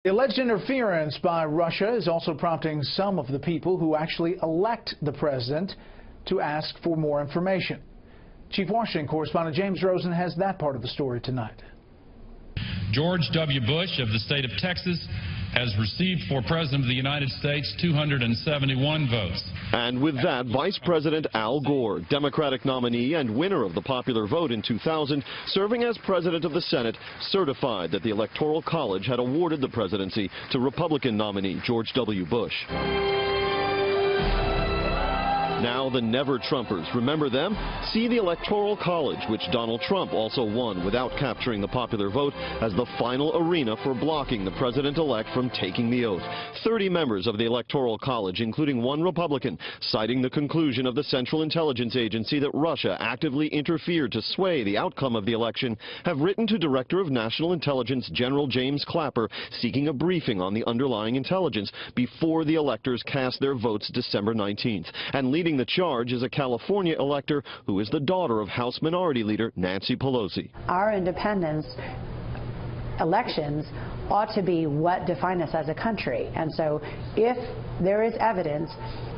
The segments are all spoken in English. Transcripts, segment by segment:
Alleged interference by Russia is also prompting some of the people who actually elect the president to ask for more information. Chief Washington correspondent James Rosen has that part of the story tonight. George W. Bush of the state of Texas has received for President of the United States 271 votes. And with that, Vice President Al Gore, Democratic nominee and winner of the popular vote in 2000, serving as President of the Senate, certified that the Electoral College had awarded the presidency to Republican nominee George W. Bush. Now the never-Trumpers, remember them? See the Electoral College, which Donald Trump also won without capturing the popular vote, as the final arena for blocking the president-elect from taking the oath. 30 members of the Electoral College, including one Republican, citing the conclusion of the Central Intelligence Agency that Russia actively interfered to sway the outcome of the election, have written to Director of National Intelligence General James Clapper seeking a briefing on the underlying intelligence before the electors cast their votes December 19th. And leading the charge is a California elector who is the daughter of House Minority Leader Nancy Pelosi. Our independence elections ought to be what define us as a country. And so if there is evidence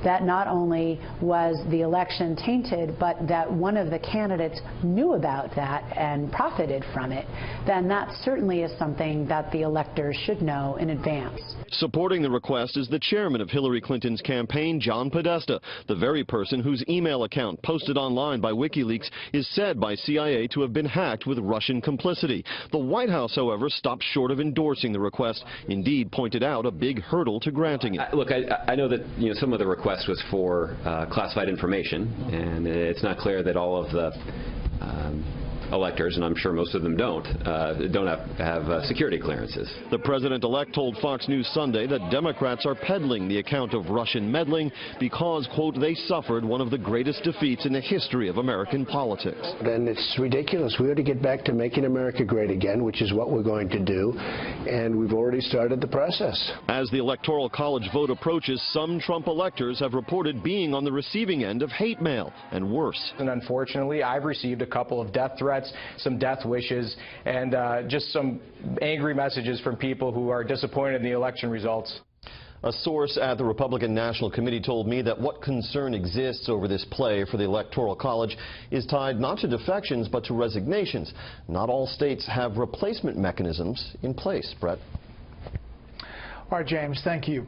that not only was the election tainted, but that one of the candidates knew about that and profited from it, then that certainly is something that the electors should know in advance. Supporting the request is the chairman of Hillary Clinton's campaign, John Podesta, the very person whose email account posted online by WikiLeaks is said by CIA to have been hacked with Russian complicity. The White House, however, stopped short of endorsing the request, indeed pointed out a big hurdle to granting it. Look, I know that some of the request was for classified information, and it's not clear that all of the electors, and I'm sure most of them don't have security clearances. The president-elect told Fox News Sunday that Democrats are peddling the account of Russian meddling because, quote, they suffered one of the greatest defeats in the history of American politics. And it's ridiculous. We ought to get back to making America great again, which is what we're going to do, and we've already started the process. As the Electoral College vote approaches, some Trump electors have reported being on the receiving end of hate mail, and worse. And unfortunately, I've received a couple of death threats, some death wishes, and just some angry messages from people who are disappointed in the election results. A source at the Republican National Committee told me that what concern exists over this play for the Electoral College is tied not to defections but to resignations. Not all states have replacement mechanisms in place. Brett. All right, James, thank you.